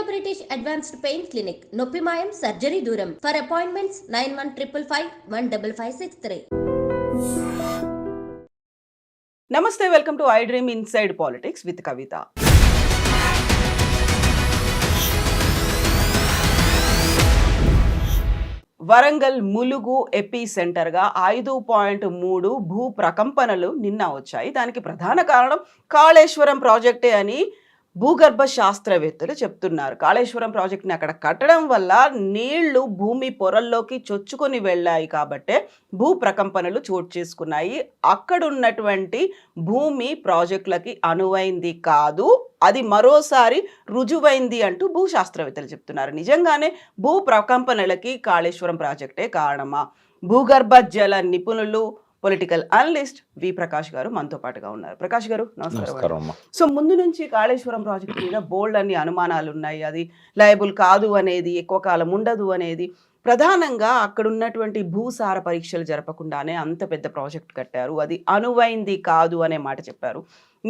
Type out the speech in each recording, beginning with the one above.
British Advanced Pain Clinic, Noppimayam Surgery Duram. For appointments 9155515563. నమస్తే, welcome to I dream inside politics with Kavitha. Warangal Mulugu ఎపి సెంటర్గా 5.3 భూ ప్రకంపనలు నిన్న వచ్చాయి. దానికి ప్రధాన కారణం కాళేశ్వరం ప్రాజెక్టే అని భూగర్భ శాస్త్రవేత్తలు చెప్తున్నారు. కాళేశ్వరం ప్రాజెక్ట్ని అక్కడ కట్టడం వల్ల నీళ్లు భూమి పొరల్లోకి చొచ్చుకొని వెళ్ళాయి కాబట్టే భూ ప్రకంపనలు చోటు చేసుకున్నాయి. అక్కడున్నటువంటి భూమి ప్రాజెక్టులకి అనువైంది కాదు, అది మరోసారి రుజువైంది అంటూ భూశాస్త్రవేత్తలు చెప్తున్నారు. నిజంగానే భూ ప్రకంపనలకి కాళేశ్వరం ప్రాజెక్టే కారణమా? భూగర్భ జల నిపుణులు, పొలిటికల్ అనలిస్ట్ వి ప్రకాష్ గారు మనతో పాటుగా ఉన్నారు. ప్రకాష్ గారు నమస్కారం. సో ముందు నుంచి కాళేశ్వరం ప్రాజెక్ట్ మీద బోల్డ్ అన్ని అనుమానాలు ఉన్నాయి. అది లయబుల్ కాదు అనేది, ఎక్కువ కాలం ఉండదు అనేది. ప్రధానంగా అక్కడ ఉన్నటువంటి భూసార పరీక్షలు జరపకుండానే అంత పెద్ద ప్రాజెక్ట్ కట్టారు. అది అనువైంది కాదు అనే మాట చెప్పారు.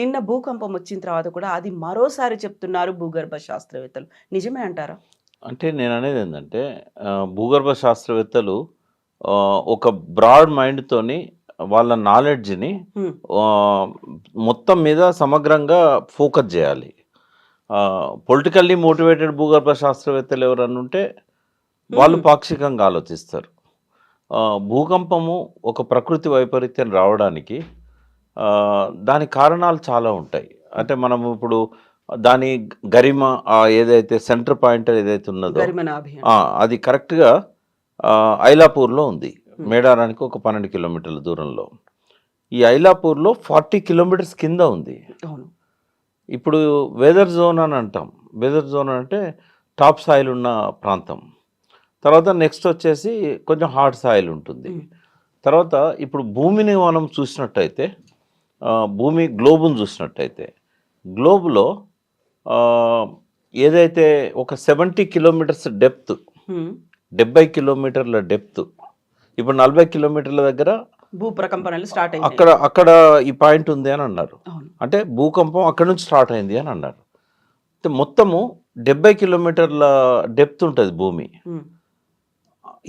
నిన్న భూకంపం వచ్చిన తర్వాత కూడా అది మరోసారి చెప్తున్నారు భూగర్భ శాస్త్రవేత్తలు. నిజమే అంటారా? అంటే నేను అనేది ఏంటంటే, భూగర్భ శాస్త్రవేత్తలు ఒక బ్రాడ్ మైండ్తోని వాళ్ళ నాలెడ్జ్ని మొత్తం మీద సమగ్రంగా ఫోకస్ చేయాలి. పొలిటికల్లీ మోటివేటెడ్ భూగర్భ శాస్త్రవేత్తలు ఎవరన్నా ఉంటే వాళ్ళు పాక్షికంగా ఆలోచిస్తారు. భూకంపము ఒక ప్రకృతి వైపరీత్యం రావడానికి దాని కారణాలు చాలా ఉంటాయి. అంటే మనం ఇప్పుడు దాని గరిమ ఏదైతే సెంటర్ పాయింట్ ఏదైతే ఉన్నదో అది కరెక్ట్గా ఐలాపూర్లో ఉంది. మేడారానికి ఒక 12 కిలోమీటర్ల దూరంలో. ఈ ఐలాపూర్లో 40 కిలోమీటర్స్ కింద ఉంది. ఇప్పుడు వెదర్ జోన్ అని అంటాం. వెదర్ జోన్ అంటే టాప్ సాయిల్ ఉన్న ప్రాంతం. తర్వాత నెక్స్ట్ వచ్చేసి కొంచెం హార్డ్ సాయిల్ ఉంటుంది. తర్వాత ఇప్పుడు భూమిని మనం చూసినట్టయితే, భూమి గ్లోబును చూసినట్టయితే, గ్లోబులో ఏదైతే ఒక 70 కిలోమీటర్స్ డెప్త్, 70 కిలోమీటర్ల డెప్త్, ఇప్పుడు 40 కిలోమీటర్ల దగ్గర భూ ప్రకంపనలు స్టార్ట్ అయ్యాయి. అక్కడ ఈ పాయింట్ ఉంది అని అన్నారు. అంటే భూకంపం అక్కడ నుంచి స్టార్ట్ అయింది అని అన్నారు. అంటే మొత్తము 70 కిలోమీటర్ల డెప్త్ ఉంటుంది భూమి.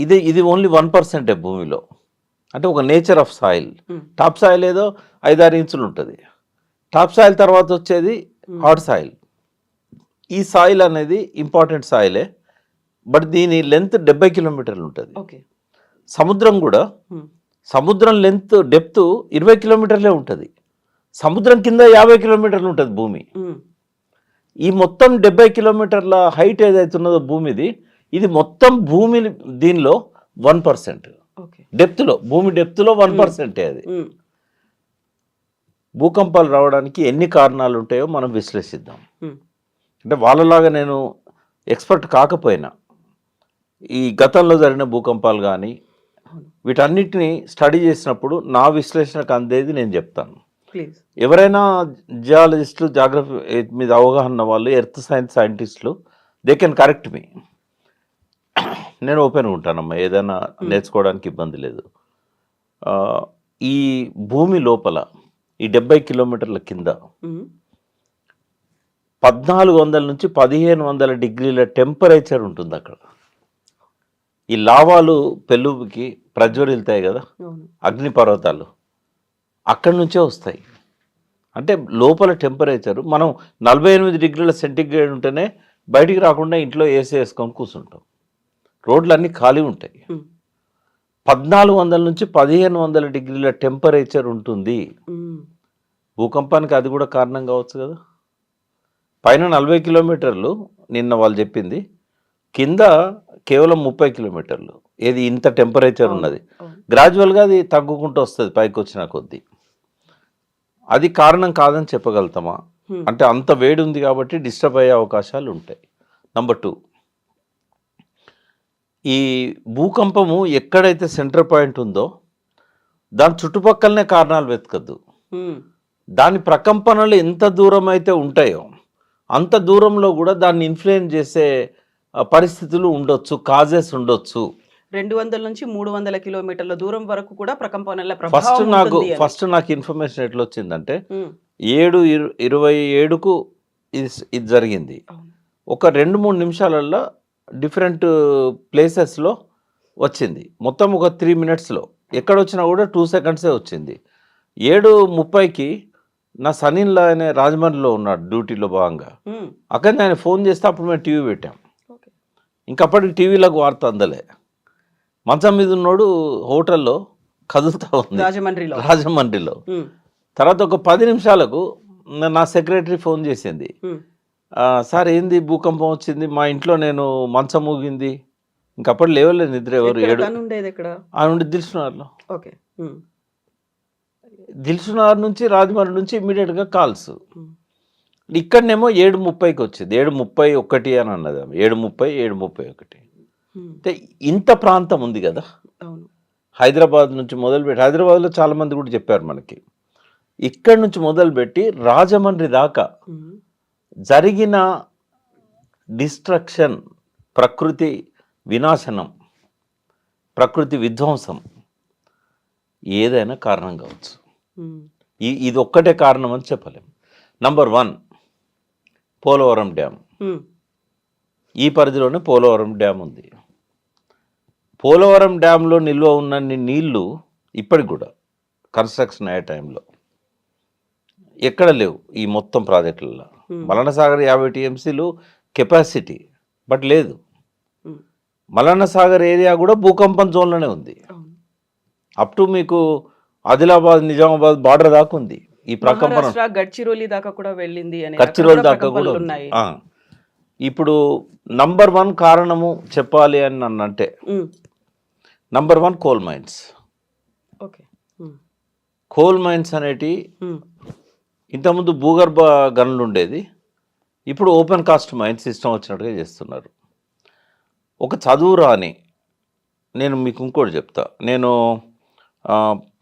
ఇది ఓన్లీ 1% భూమిలో. అంటే ఒక nature of soil. Top soil ఏదో 5-6 ఇంచులు ఉంటుంది. టాప్ సాయిల్ తర్వాత వచ్చేది హార్డ్ సాయిల్. ఈ సాయిల్ అనేది ఇంపార్టెంట్ సాయిలే, బట్ దీని లెంత్ 70 కిలోమీటర్లు ఉంటుంది. సముద్రం కూడా, సముద్రం లెంత్ డెప్త్ 20 కిలోమీటర్లే ఉంటుంది. సముద్రం కింద 50 కిలోమీటర్లు ఉంటుంది భూమి. ఈ మొత్తం 70 కిలోమీటర్ల హైట్ ఏదైతే ఉన్నదో భూమిది, ఇది మొత్తం భూమి దీనిలో 1%. డెప్త్లో, భూమి డెప్త్లో 1% అది. భూకంపాలు రావడానికి ఎన్ని కారణాలు ఉంటాయో మనం విశ్లేషిద్దాం. అంటే వాళ్ళలాగా నేను ఎక్స్పర్ట్ కాకపోయినా ఈ గతంలో జరిగిన భూకంపాలు కానీ వీటన్నిటిని స్టడీ చేసినప్పుడు నా విశ్లేషణకు అందేది నేను చెప్తాను. ఎవరైనా జియాలజిస్టులు, జాగ్రఫీ మీద అవగాహన వాళ్ళు, ఎర్త్ సైన్స్ సైంటిస్టులు, దే కెన్ కరెక్ట్ మీ. నేను ఓపెన్గా ఉంటానమ్మా, ఏదైనా నేర్చుకోవడానికి ఇబ్బంది లేదు. ఈ భూమి లోపల ఈ 70 కిలోమీటర్ల కింద 1400 నుంచి 1500 డిగ్రీల టెంపరేచర్ ఉంటుంది అక్కడ. ఈ లావాలు పెళ్ళుకి ప్రజ్వరిల్తాయి కదా, అగ్నిపర్వతాలు అక్కడి నుంచే వస్తాయి. అంటే లోపల టెంపరేచరు మనం 48 డిగ్రీల సెంటిగ్రేడ్ ఉంటేనే బయటికి రాకుండా ఇంట్లో ఏసీ వేసుకొని కూర్చుంటాం. రోడ్లు అన్నీ ఖాళీ ఉంటాయి. 1400 నుంచి 1500 డిగ్రీల టెంపరేచర్ ఉంటుంది. భూకంపానికి అది కూడా కారణం కావచ్చు కదా. పైన 40 కిలోమీటర్లు నిన్న వాళ్ళు చెప్పింది, కింద కేవలం 30 కిలోమీటర్లు. ఏది ఇంత టెంపరేచర్ ఉన్నది. గ్రాడ్యువల్గా అది తగ్గుకుంటూ వస్తుంది పైకి వచ్చిన కొద్దీ. అది కారణం కాదని చెప్పగలుగుతామా? అంటే అంత వేడి ఉంది కాబట్టి డిస్టర్బ్ అయ్యే అవకాశాలు ఉంటాయి. నెంబర్ 2, ఈ భూకంపము ఎక్కడైతే సెంటర్ పాయింట్ ఉందో దాని చుట్టుపక్కలనే కారణాలు వెతకద్దు. దాని ప్రకంపనలు ఎంత దూరం అయితే ఉంటాయో అంత దూరంలో కూడా దాన్ని ఇన్ఫ్లుయెన్స్ చేసే పరిస్థితులు ఉండొచ్చు, కాజెస్ ఉండొచ్చు. 200 నుంచి 300 కిలోమీటర్ల దూరం వరకు కూడా ప్రకంపనల ఫస్ట్ నాకు ఇన్ఫర్మేషన్ ఎట్లా వచ్చిందంటే 7/27కు ఇది జరిగింది. ఒక 2-3 నిమిషాలల్లో డిఫరెంట్ ప్లేసెస్లో వచ్చింది. మొత్తం ఒక 3 మినిట్స్లో ఎక్కడొచ్చినా కూడా 2 సెకండ్సే వచ్చింది. 7:30కి నా సనీన్లా అనే రాజమండ్రిలో ఉన్నాడు డ్యూటీలో భాగంగా. అక్కడనే ఆయన ఫోన్ చేస్తే అప్పుడు మేము టీవీ పెట్టాం. ఇంకప్పటికి టీవీలకు వార్త అందలే. మంచం మీద ఉన్నోడు హోటల్లో కదులుతూ ఉంది రాజమండ్రిలో. తర్వాత ఒక 10 నిమిషాలకు నా సెక్రటరీ ఫోన్ చేసింది. సార్ ఏంది భూకంపం వచ్చింది, మా ఇంట్లో నేను మంచం ఊగింది. ఇంకప్పుడు లేవలేదు నిద్ర. ఎవరు ఉండి దిల్సునగర్ నుంచి రాజమండ్రి నుంచి ఇమ్మీడియట్గా కాల్స్. ఇక్కడనేమో 7:30కి వచ్చింది. 7:31 అని అన్నది ఆమె. 7:30, 7:31. అంటే ఇంత ప్రాంతం ఉంది కదా. హైదరాబాద్ నుంచి మొదలుపెట్టి, హైదరాబాద్లో చాలా మంది కూడా చెప్పారు మనకి, ఇక్కడి నుంచి మొదలుపెట్టి రాజమండ్రి దాకా జరిగిన డిస్ట్రక్షన్, ప్రకృతి వినాశనం, ప్రకృతి విధ్వంసం ఏదైనా కారణం కావచ్చు. ఇది ఒక్కటే కారణం అని చెప్పలేం. Number 1 Polavaram dam. ఈ పరిధిలోనే పోలవరం డ్యామ్ ఉంది. పోలవరం డ్యాంలో నిల్వ ఉన్నన్ని నీళ్లు ఇప్పటికి కూడా కన్స్ట్రక్షన్ అయ్యే టైంలో ఎక్కడ లేవు ఈ మొత్తం ప్రాజెక్టులలో. మల్లన్న సాగర్ 50 టీఎంసీలు కెపాసిటీ, బట్ లేదు. మల్లన్న సాగర్ ఏరియా కూడా భూకంపం జోన్లోనే ఉంది. అప్ టు మీకు ఆదిలాబాద్, నిజామాబాద్ బార్డర్ దాకా ఉంది ఈ ప్రకంపన. గడ్చిరోలి దాకా కూడా వెళ్ళింది. గడ్చిరోలి దాకా కూడా ఉన్నాయి. ఇప్పుడు నంబర్ 1 కారణము చెప్పాలి అని నన్నంటే number 1 coal mines. Coal mines అనేటి ఇంతకుముందు భూగర్భ గనులు ఉండేది, ఇప్పుడు ఓపెన్ కాస్ట్ మైన్స్ సిస్టమ్ వచ్చినట్టుగా చేస్తున్నారు. ఒక చదువు రాని, నేను మీకు ఇంకోటి చెప్తా. నేను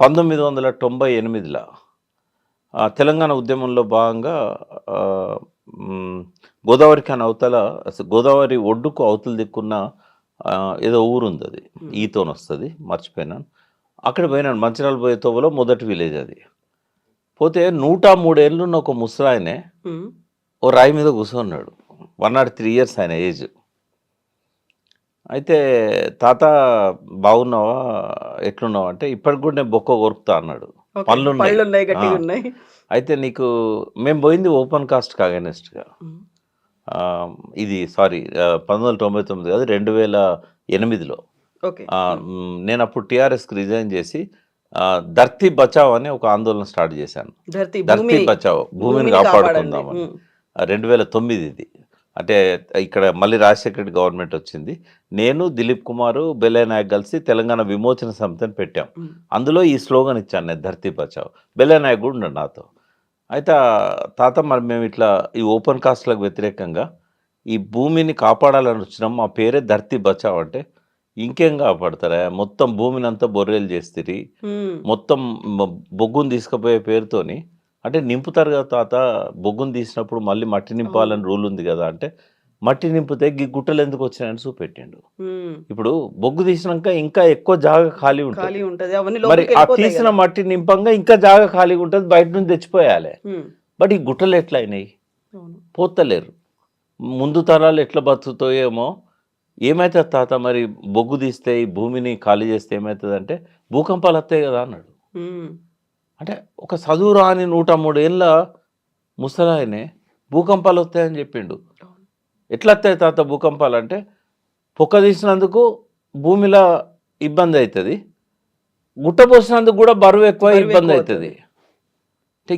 1998లో తెలంగాణ ఉద్యమంలో భాగంగా గోదావరి ఖాన్ అవతల, గోదావరి ఒడ్డుకు అవతల దిక్కున్న ఏదో ఊరు ఉంది, అది ఈతోని వస్తుంది, మర్చిపోయినాను. అక్కడ పోయినాను. మంచిర్యాల పోయే తోవలో మొదటి విలేజ్ అది. పోతే 103 ఏళ్ళున్న ఒక ముసలాయనే ఓ రాయి మీద కూర్చున్నాడు. 103 years ఆయన ఏజ్. అయితే తాత బాగున్నావా, ఎట్లున్నావా అంటే, ఇప్పటికి కూడా నేను బొక్క కొరుకుతా అన్నాడు. పళ్ళు ఉన్నాయి. అయితే నీకు మేము పోయింది ఓపెన్ కాస్ట్ అగైనెస్ట్గా. ఇది 1999 కాదు, 2008లో. నేను అప్పుడు టీఆర్ఎస్కి రిజైన్ చేసి ధర్తీ బచావ్ అని ఒక ఆందోళన స్టార్ట్ చేశాను. ధర్తీ బచావ్, భూమిని కాపాడుకుందామని. 2009 ఇది. అంటే ఇక్కడ మళ్ళీ రాజశేఖర రెడ్డి గవర్నమెంట్ వచ్చింది. నేను, దిలీప్ కుమార్, బెల్లయ్య నాయక్ కలిసి తెలంగాణ విమోచన సమితిని పెట్టాం. అందులో ఈ స్లోగన్ ఇచ్చాను నేను, ధర్తీ బచావ్. బెల్లయ్య నాయక్ కూడా ఉన్నాడు నాతో. అయితే తాత మరి మేము ఇట్లా ఈ ఓపెన్ కాస్ట్లకు వ్యతిరేకంగా ఈ భూమిని కాపాడాలని వచ్చినాం, మా పేరే ధర్తీ బచావ్ అంటే, ఇంకేం కాపాడతారా, మొత్తం భూమిని అంతా బొర్రేలు చేస్తుంది, మొత్తం బొగ్గును తీసుకుపోయే పేరుతోని. అంటే నింపుతారు కదా తాత, బొగ్గును తీసినప్పుడు మళ్ళీ మట్టి నింపాలని రూల్ ఉంది కదా అంటే, మట్టి నింపితే గుట్టలు ఎందుకు వచ్చినాయని చూపెట్టిండు. ఇప్పుడు బొగ్గు తీసినాక ఇంకా ఎక్కువ జాగా ఖాళీ ఉంటుంది, మరి ఆ తీసిన మట్టి నింపంగా ఇంకా జాగా ఖాళీగా ఉంటుంది, బయట నుంచి తెచ్చిపోయాలి. బట్ ఈ గుట్టలు ఎట్లా అయినాయి, పోతలేరు. ముందు తరాలు ఎట్లా బతుకుతాయేమో. ఏమవుతుంది తాత మరి బొగ్గు తీస్తే, ఈ భూమిని ఖాళీ చేస్తే ఏమవుతుంది అంటే, భూకంపాలు వస్తాయి కదా అన్నాడు. అంటే ఒక చదువు రాని 103 ఏళ్ళ ముసలాయనే భూకంపాలు వస్తాయని చెప్పిండు. ఎట్లా వస్తాయి తాత భూకంపాలు అంటే, పొక్క తీసినందుకు భూమిలో ఇబ్బంది అవుతుంది, గుట్ట పోసినందుకు కూడా బరువు ఎక్కువ ఇబ్బంది అవుతుంది. అంటే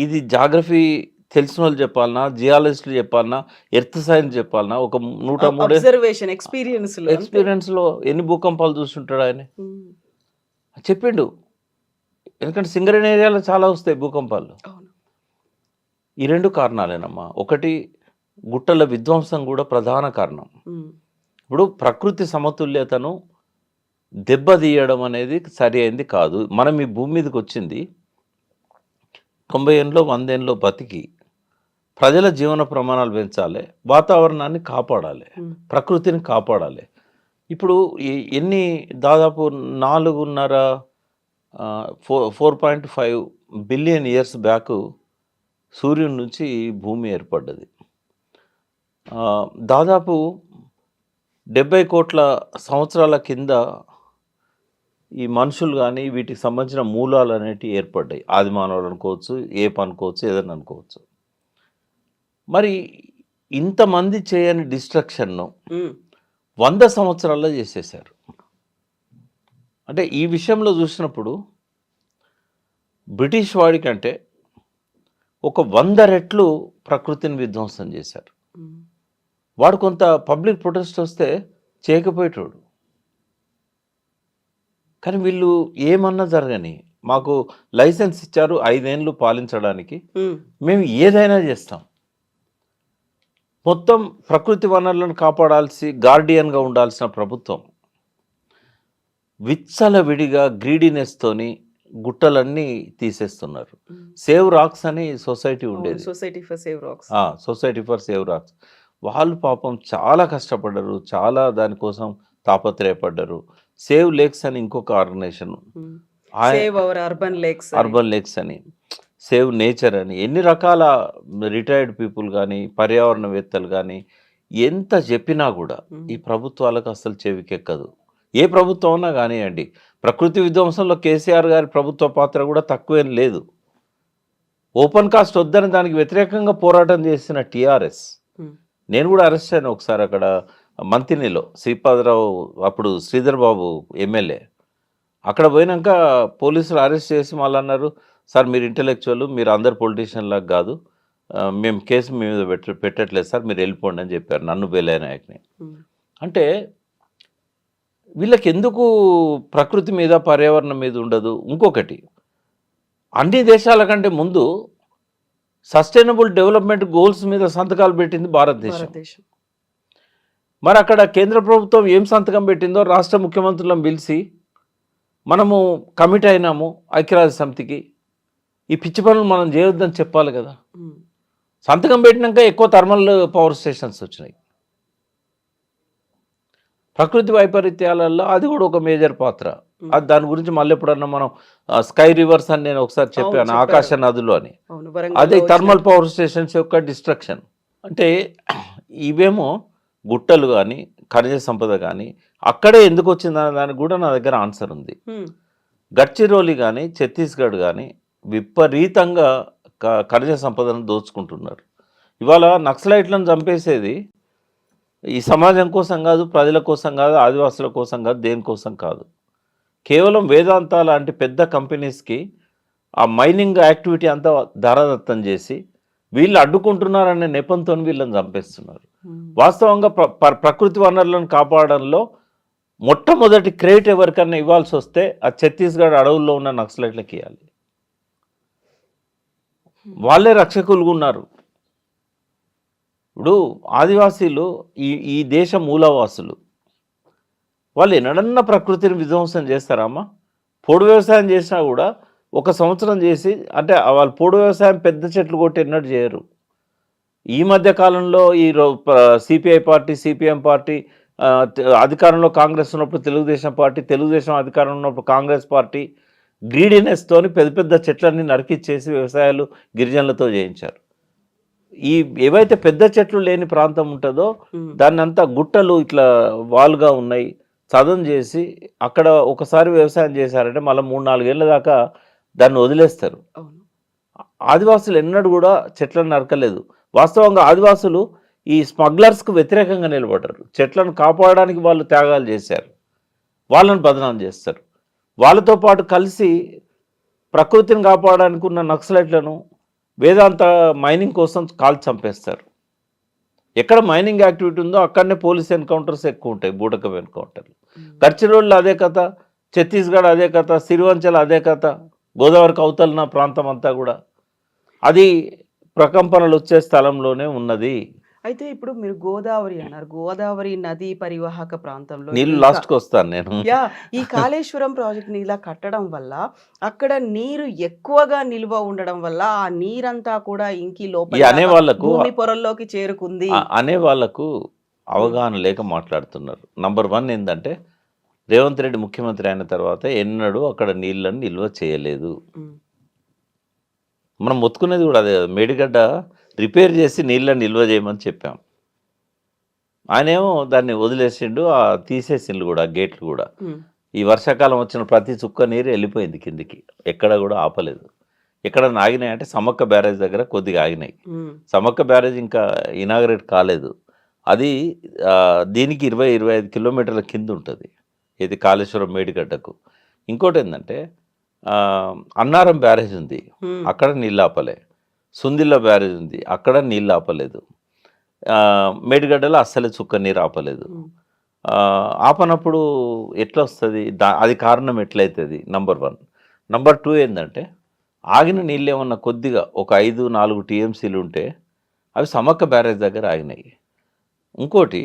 ఇది జాగ్రఫీ తెలిసిన వాళ్ళు చెప్పాలన్నా, జియాలజిస్టులు చెప్పాలన్నా, ఎర్త్ సైన్స్ చెప్పాలన్నా, ఒక 103 ఎక్స్పీరియన్స్లో ఎన్ని భూకంపాలు చూస్తుంటాడు ఆయన చెప్పిండు. ఎందుకంటే సింగరేణి ఏరియాలో చాలా వస్తాయి భూకంపాలు. ఈ 2 కారణాలేనమ్మా. ఒకటి గుట్టల విధ్వంసం కూడా ప్రధాన కారణం. ఇప్పుడు ప్రకృతి సమతుల్యతను దెబ్బతీయడం అనేది సరి అయింది కాదు. మనం ఈ భూమి మీదకి వచ్చింది 90 ఏళ్ళలో 100 ఏళ్ళలో బతికి ప్రజల జీవన ప్రమాణాలు పెంచాలి, వాతావరణాన్ని కాపాడాలి, ప్రకృతిని కాపాడాలి. ఇప్పుడు దాదాపు 4.5 బిలియన్ ఇయర్స్ బ్యాక్ సూర్యుడి నుంచి భూమి ఏర్పడ్డది. దాదాపు 70 కోట్ల సంవత్సరాల కింద ఈ మనుషులు కానీ వీటికి సంబంధించిన మూలాలు అనేటివి ఏర్పడ్డాయి. ఆది మానవులు అనుకోవచ్చు, ఏప్ అనుకోవచ్చు, ఏదైనా అనుకోవచ్చు. మరి ఇంతమంది చేయని డిస్ట్రక్షన్ను 100 సంవత్సరాల్లో చేసేసారు. అంటే ఈ విషయంలో చూసినప్పుడు బ్రిటిష్ వాడి కంటే ఒక 100 రెట్లు ప్రకృతిని విధ్వంసం చేశారు. వాడు కొంత పబ్లిక్ ప్రొటెస్ట్ వస్తే చేయకపోయేటోడు. కానీ వీళ్ళు ఏమన్నా జరగని మాకు లైసెన్స్ ఇచ్చారు 5 ఏళ్ళు పాలించడానికి, మేము ఏదైనా చేస్తాం. మొత్తం ప్రకృతి వనరులను కాపాడాల్సి గార్డియన్గా ఉండాల్సిన ప్రభుత్వం విచ్చలవిడిగా గ్రీడీనెస్తోని గుట్టలన్నీ తీసేస్తున్నారు. సేవ్ రాక్స్ అని సొసైటీ ఉండేది, society for save rocks. Society for save rocks. వాళ్ళు పాపం చాలా కష్టపడ్డారు, చాలా దానికోసం తాపత్రయపడ్డారు. సేవ్ లేక్స్ అని ఇంకొక organization, save our urban lakes అని, సేవ్ నేచర్ అని, ఎన్ని రకాల రిటైర్డ్ పీపుల్ కానీ పర్యావరణవేత్తలు కానీ ఎంత చెప్పినా కూడా ఈ ప్రభుత్వాలకు అసలు చెవికెక్కదు. ఏ ప్రభుత్వం ఉన్నా కానివ్వండి, ప్రకృతి విధ్వంసంలో కేసీఆర్ గారి ప్రభుత్వ పాత్ర కూడా తక్కువేం లేదు. ఓపెన్ కాస్ట్ వద్దని దానికి వ్యతిరేకంగా పోరాటం చేసిన టీఆర్ఎస్, నేను కూడా అరెస్ట్ అయ్యాను ఒకసారి అక్కడ మంతినిలో, శ్రీపాదరావు అప్పుడు శ్రీధర్ బాబు ఎమ్మెల్యే. అక్కడ పోయినాక పోలీసులు అరెస్ట్ చేసి మళ్ళీ అన్నారు, సార్ మీరు ఇంటలెక్చువల్, మీరు అందరు పొలిటీషియన్ లాగా కాదు, మేము కేసు మీ మీద పెట్టట్లేదు సార్, మీరు వెళ్ళిపోండి అని చెప్పారు నన్ను బేలే నాయక్ని. అంటే వీళ్ళకి ఎందుకు ప్రకృతి మీద పర్యావరణం మీద ఉండదు? ఇంకొకటి, అన్ని దేశాల కంటే ముందు సస్టైనబుల్ డెవలప్మెంట్ గోల్స్ మీద సంతకాలు పెట్టింది భారతదేశం. మరి అక్కడ కేంద్ర ప్రభుత్వం ఏం సంతకం పెట్టిందో రాష్ట్ర ముఖ్యమంత్రులను పిలిచి మనము కమిట్ అయినాము ఐక్యరాజ్య సమితికి, ఈ పిచ్చి పనులు మనం చేయొద్దని చెప్పాలి కదా. సంతకం పెట్టినాక ఎక్కువ థర్మల్ పవర్ స్టేషన్స్ వచ్చినాయి. ప్రకృతి వైపరీత్యాలలో అది కూడా ఒక మేజర్ పాత్ర. అది దాని గురించి మళ్ళీ ఎప్పుడన్నా మనం స్కై రివర్స్ అని నేను ఒకసారి చెప్పాను, ఆకాశ నదులు అని. అదే థర్మల్ పవర్ స్టేషన్స్ యొక్క డిస్ట్రక్షన్. అంటే ఇవేమో గుట్టలు కానీ ఖనిజ సంపద కానీ అక్కడే ఎందుకు వచ్చిందనే దానికి కూడా నా దగ్గర ఆన్సర్ ఉంది. గడ్చిరోలి కానీ ఛత్తీస్గఢ్ కానీ విపరీతంగా ఖనిజ సంపదను దోచుకుంటున్నారు. ఇవాళ నక్సలైట్లను చంపేసేది ఈ సమాజం కోసం కాదు, ప్రజల కోసం కాదు, ఆదివాసుల కోసం కాదు, దేనికోసం కాదు. కేవలం వేదాంత లాంటి పెద్ద కంపెనీస్కి ఆ మైనింగ్ యాక్టివిటీ అంతా ధారాదత్తం చేసి వీళ్ళు అడ్డుకుంటున్నారనే నెపంతో వీళ్ళని చంపేస్తున్నారు. వాస్తవంగా ప్రకృతి వనరులను కాపాడడంలో మొట్టమొదటి క్రెడిట్ ఎవరికన్నా ఇవ్వాల్సి వస్తే ఆ ఛత్తీస్గఢ్ అడవుల్లో ఉన్న నక్సలైట్లకి ఇవ్వాలి. వాళ్ళే రక్షకులుగా ఉన్నారు. ఇప్పుడు ఆదివాసీలు ఈ దేశ మూలవాసులు, వాళ్ళు ఎన్నడన్నా ప్రకృతిని విధ్వంసం చేస్తారమ్మా? పోడు వ్యవసాయం చేసినా కూడా 1 సంవత్సరం చేసి, అంటే వాళ్ళు పోడు వ్యవసాయం పెద్ద చెట్లు కొట్టి ఎన్నడూ చేయరు. ఈ మధ్య కాలంలో ఈ సిపిఐ పార్టీ, సిపిఎం పార్టీ అధికారంలో, కాంగ్రెస్ ఉన్నప్పుడు తెలుగుదేశం పార్టీ, తెలుగుదేశం అధికారంలో ఉన్నప్పుడు కాంగ్రెస్ పార్టీ గ్రీడీనెస్తోని పెద్ద పెద్ద చెట్లన్నీ నరికిచ్చేసి వ్యవసాయాలు గిరిజనులతో చేయించారు. ఈ ఏవైతే పెద్ద చెట్లు లేని ప్రాంతం ఉంటుందో దాన్ని అంతా గుట్టలు ఇట్లా వాలుగా ఉన్నాయి చదం చేసి అక్కడ ఒకసారి వ్యవసాయం చేశారంటే మళ్ళీ 3-4 ఏళ్ళ దాకా దాన్ని వదిలేస్తారు. ఆదివాసులు ఎన్నడూ కూడా చెట్లను నరకలేదు. వాస్తవంగా ఆదివాసులు ఈ స్మగ్లర్స్కు వ్యతిరేకంగా నిలబడ్డారు. చెట్లను కాపాడడానికి వాళ్ళు త్యాగాలు చేశారు, వాళ్ళని బదనాం చేస్తారు. వాళ్ళతో పాటు కలిసి ప్రకృతిని కాపాడడానికి ఉన్న నక్సలైట్లను వేదాంత మైనింగ్ కోసం కాల్చి చంపేస్తారు. ఎక్కడ మైనింగ్ యాక్టివిటీ ఉందో అక్కడనే పోలీస్ ఎన్కౌంటర్స్ ఎక్కువ ఉంటాయి, బూటకం ఎన్కౌంటర్లు. గడ్చిరోళ్ళు అదే కథ, ఛత్తీస్గఢ్ అదే కథ, సిరివంచల్ అదే కథ, గోదావరికి అవతలన ప్రాంతం అంతా కూడా అది ప్రకంపనలు వచ్చే స్థలంలోనే ఉన్నది. అయితే ఇప్పుడు మీరు గోదావరి అన్నారు, గోదావరి నదీ పరివాహక ప్రాంతంలో నీళ్ళు లాస్ట్కి వస్తాను నేను. ఈ కాళేశ్వరం ప్రాజెక్ట్ని ఇలా కట్టడం వల్ల అక్కడ నీరు ఎక్కువగా నిల్వ ఉండడం వల్ల ఆ నీరంతా కూడా ఇంకి లోపల భూమి పొరల్లోకి చేరుకుంది అనే వాళ్ళకు అవగాహన లేక మాట్లాడుతున్నారు. నంబర్ 1 ఏంటంటే రేవంత్ రెడ్డి ముఖ్యమంత్రి అయిన తర్వాత ఎన్నడూ అక్కడ నీళ్ళని నిల్వ చేయలేదు. మనం మొత్తుకునేది కూడా అదే కదా, మేడిగడ్డ రిపేర్ చేసి నీళ్ళని నిల్వ చేయమని చెప్పాం. ఆయనేమో దాన్ని వదిలేసిండు, తీసేసిండు కూడా గేట్లు కూడా. ఉమ్, ఈ వర్షాకాలం వచ్చిన ప్రతి చుక్క నీరు వెళ్ళిపోయింది కిందికి, ఎక్కడ కూడా ఆపలేదు. ఎక్కడ ఆగినాయి అంటే సమ్మక్క బ్యారేజ్ దగ్గర కొద్దిగా ఆగినాయి. ఉమ్, సమ్మక్క బ్యారేజ్ ఇంకా ఇనాగరేట్ కాలేదు. అది దీనికి 20-25 కిలోమీటర్ల కింద ఉంటుంది, ఇది కాళేశ్వరం మేడిగడ్డకు. ఇంకోటి ఏంటంటే అన్నారం బ్యారేజ్ ఉంది, ఉమ్, అక్కడ నీళ్ళు ఆపలే. సుందిల్ల బ్యారేజ్ ఉంది, అక్కడ నీళ్ళు ఆపలేదు. మేడిగడ్డలో అస్సలే చుక్క నీరు ఆపలేదు. ఉమ్, ఆపనప్పుడు ఎట్లా వస్తుంది, అది కారణం ఎట్లయితుంది? నంబర్ 1. నంబర్ 2 ఏంటంటే ఆగిన నీళ్ళు ఏమన్నా కొద్దిగా ఒక 5-4 టీఎంసీలు ఉంటే అవి సమ్మక్క బ్యారేజ్ దగ్గర ఆగినాయి. ఇంకోటి,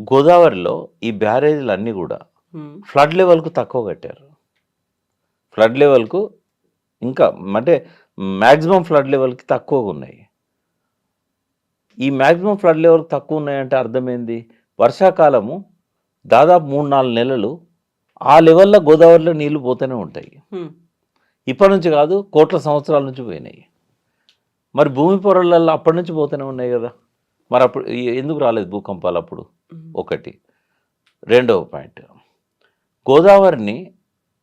గోదావరిలో ఈ బ్యారేజీలు అన్నీ కూడా ఉమ్, ఫ్లడ్ లెవెల్కు తక్కువ కట్టారు. ఫ్లడ్ లెవెల్కు ఇంకా అంటే మ్యాక్సిమం ఫ్లడ్ లెవెల్కి తక్కువగా ఉన్నాయి. ఈ మ్యాక్సిమం ఫ్లడ్ లెవెల్కి తక్కువ ఉన్నాయంటే అర్థమైంది, వర్షాకాలము దాదాపు 3-4 నెలలు ఆ లెవెల్లో గోదావరిలో నీళ్లు పోతూనే ఉంటాయి. ఉమ్, ఇప్పటి నుంచి కాదు, కోట్ల సంవత్సరాల నుంచి పోయినాయి. మరి భూమి పొరలలో అప్పటి నుంచి పోతూనే ఉన్నాయి కదా, మరి అప్పుడు ఎందుకు రాలేదు భూకంపాలు అప్పుడు? ఒకటి. రెండవ పాయింట్, గోదావరిని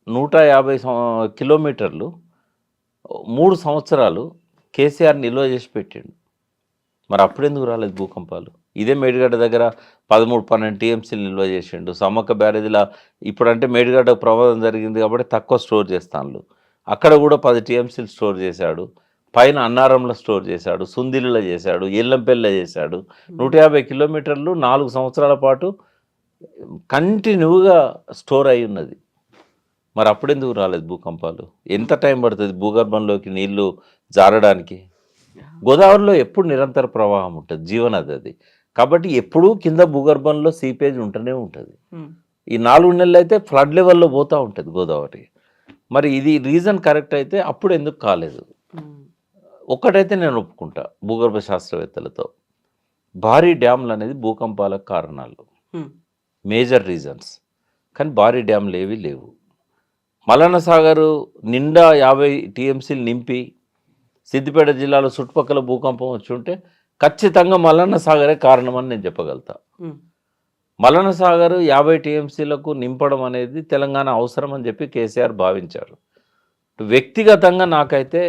150 కిలోమీటర్లు 3 సంవత్సరాలు కేసీఆర్ నిల్వ చేసి పెట్టిండు. మరి అప్పుడు ఎందుకు రాలేదు భూకంపాలు? ఇదే మేడిగడ్డ దగ్గర 13-12 టీఎంసీలు నిల్వ చేసిండు. సమ్మక్క బ్యారేజీలో ఇప్పుడంటే మేడిగడ్డ ప్రమాదం జరిగింది కాబట్టి తక్కువ స్టోర్ చేస్తాను, అక్కడ కూడా 10 టీఎంసీలు స్టోర్ చేశాడు. పైన అన్నారంలో స్టోర్ చేశాడు, సుందిలిలో చేశాడు, ఎల్లంపల్లిలో చేశాడు. 150 కిలోమీటర్లు 4 సంవత్సరాల పాటు కంటిన్యూగా స్టోర్ అయి ఉన్నది. మరి అప్పుడెందుకు రాలేదు భూకంపాలు? ఎంత టైం పడుతుంది భూగర్భంలోకి నీళ్లు జారడానికి? గోదావరిలో ఎప్పుడు నిరంతర ప్రవాహం ఉంటుంది, జీవనది అది. కాబట్టి ఎప్పుడూ కింద భూగర్భంలో సీపేజ్ ఉంటూనే ఉంటుంది. ఈ 4 నెలలు అయితే ఫ్లడ్ లెవెల్లో పోతూ ఉంటుంది గోదావరి. మరి ఇది రీజన్ కరెక్ట్ అయితే అప్పుడు ఎందుకు కాలేదు? ఒక్కటైతే నేను ఒప్పుకుంటా భూగర్భ శాస్త్రవేత్తలతో, భారీ డ్యామ్లు అనేది భూకంపాలకు కారణాలు, మేజర్ రీజన్స్. కానీ భారీ డ్యామ్లు ఏవి లేవు. మల్లన్న సాగరు నిండా 50 టీఎంసీలు నింపి సిద్దిపేట జిల్లాలో చుట్టుపక్కల భూకంపం వచ్చి ఉంటే ఖచ్చితంగా మల్లన్న సాగరే కారణమని నేను చెప్పగలుగుతా. మల్లన్న సాగర్ 50 టీఎంసీలకు నింపడం అనేది తెలంగాణ అవసరం అని చెప్పి కేసీఆర్ భావించారు. వ్యక్తిగతంగా నాకైతే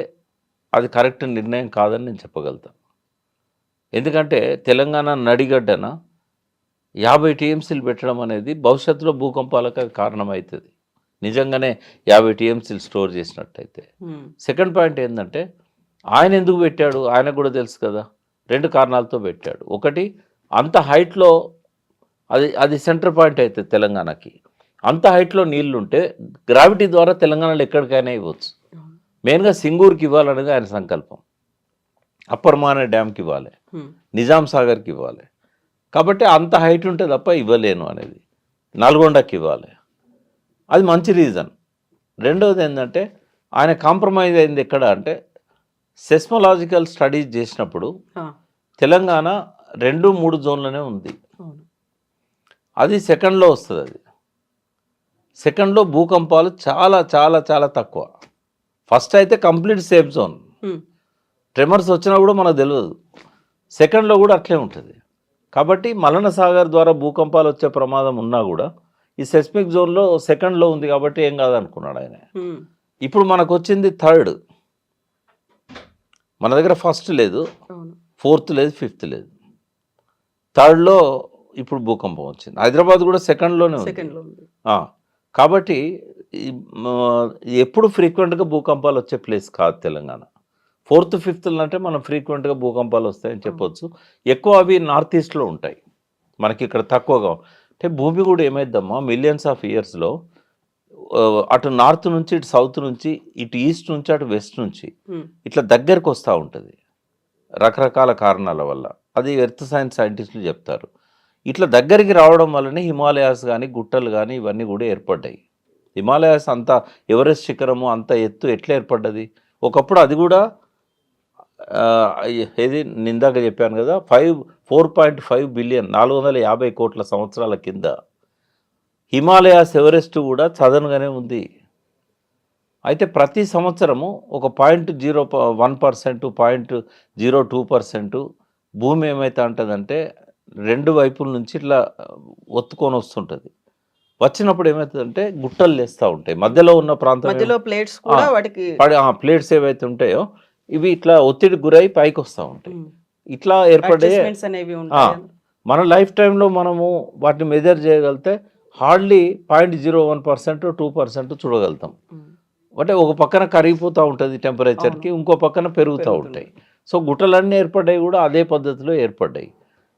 అది కరెక్ట్ నిర్ణయం కాదని నేను చెప్పగలుగుతాను. ఎందుకంటే తెలంగాణ నడిగడ్డన 50 టీఎంసీలు పెట్టడం అనేది భవిష్యత్తులో భూకంపాలకు అది కారణమవుతుంది, నిజంగానే 50 టీఎంసీలు స్టోర్ చేసినట్టయితే. సెకండ్ పాయింట్ ఏంటంటే ఆయన ఎందుకు పెట్టాడు, ఆయనకు కూడా తెలుసు కదా. 2 కారణాలతో పెట్టాడు. ఒకటి, అంత హైట్లో అది సెంటర్ పాయింట్ అవుతుంది తెలంగాణకి. అంత హైట్లో నీళ్లుంటే గ్రావిటీ ద్వారా తెలంగాణలో ఎక్కడికైనా ఇవ్వచ్చు. మెయిన్గా సింగూరుకి ఇవ్వాలనేది ఆయన సంకల్పం, అప్పర్ మానే డ్యామ్కి ఇవ్వాలి, నిజాం సాగర్కి ఇవ్వాలి. కాబట్టి అంత హైట్ ఉంటే తప్ప ఇవ్వలేను అనేది, నల్గొండకి ఇవ్వాలి. అది మంచి రీజన్. రెండవది ఏంటంటే ఆయన కాంప్రమైజ్ అయింది ఎక్కడ అంటే, సెస్మలాజికల్ స్టడీస్ చేసినప్పుడు తెలంగాణ 2-3 జోన్లోనే ఉంది. అది సెకండ్లో వస్తుంది. అది సెకండ్లో భూకంపాలు చాలా చాలా చాలా తక్కువ. ఫస్ట్ అయితే కంప్లీట్ సేఫ్ జోన్, ట్రెమర్స్ వచ్చినా కూడా మనకు తెలియదు. సెకండ్లో కూడా అట్లే ఉంటుంది. కాబట్టి మల్లన్న సాగర్ ద్వారా భూకంపాలు వచ్చే ప్రమాదం ఉన్నా కూడా ఈ సెస్మిక్ జోన్లో సెకండ్లో ఉంది కాబట్టి ఏం కాదనుకున్నాడు ఆయన. ఇప్పుడు మనకు వచ్చింది థర్డ్, మన దగ్గర ఫస్ట్ లేదు, ఫోర్త్ లేదు, ఫిఫ్త్ లేదు, థర్డ్లో ఇప్పుడు భూకంపం వచ్చింది. హైదరాబాద్ కూడా సెకండ్లోనే ఉంది. కాబట్టి ఎప్పుడు ఫ్రీక్వెంట్గా భూకంపాలు వచ్చే ప్లేస్ కాదు తెలంగాణ. 4th, 5th అంటే మనం ఫ్రీక్వెంట్గా భూకంపాలు వస్తాయని చెప్పొచ్చు. ఎక్కువ అవి నార్త్ ఈస్ట్లో ఉంటాయి, మనకి ఇక్కడ తక్కువగా. అంటే భూమి కూడా ఏమైద్దమ్మా, మిలియన్స్ ఆఫ్ ఇయర్స్లో అటు నార్త్ నుంచి, ఇటు సౌత్ నుంచి, ఇటు ఈస్ట్ నుంచి, అటు వెస్ట్ నుంచి ఇట్లా దగ్గరకు వస్తూ ఉంటుంది రకరకాల కారణాల వల్ల. అది ఎర్త్ సైన్స్ సైంటిస్టులు చెప్తారు. ఇట్లా దగ్గరికి రావడం వల్లనే హిమాలయాస్ కానీ, గుట్టలు కానీ ఇవన్నీ కూడా ఏర్పడ్డాయి. హిమాలయాస్ అంత ఎవరెస్ట్ శిఖరము అంత ఎత్తు ఎట్లా ఏర్పడ్డది? ఒకప్పుడు అది కూడా ఏది నిందాక చెప్పాను కదా, 4.5 బిలియన్ 450 కోట్ల సంవత్సరాల కింద హిమాలయాస్ ఎవరెస్ట్ కూడా చదనుగానే ఉంది. అయితే ప్రతి సంవత్సరము ఒక 0.01%, 0.02% భూమి ఏమైతే ఉంటుందంటే రెండు వైపుల నుంచి ఇట్లా ఒత్తుకొని వస్తుంటుంది. వచ్చినప్పుడు ఏమవుతుందంటే గుట్టలు లేస్తూ ఉంటాయి. మధ్యలో ఉన్న ప్రాంతం మధ్యలో ప్లేట్స్ కూడా వాటికి ప్లేట్స్ ఏవైతే ఉంటాయో ఇవి ఇట్లా ఒత్తిడి గురై పైకి వస్తూ ఉంటాయి. ఇట్లా ఏర్పడే adjustments అనేవి ఉంటాయి. మన లైఫ్ టైంలో మనము వాటిని మెజర్ చేయగలిగితే హార్డ్లీ 0.01% 2% చూడగలుగుతాం. అంటే ఒక పక్కన కరిగిపోతూ ఉంటుంది టెంపరేచర్కి, ఇంకో పక్కన పెరుగుతూ ఉంటాయి. సో గుట్టలన్నీ ఏర్పడ్డాయి కూడా అదే పద్ధతిలో ఏర్పడ్డాయి.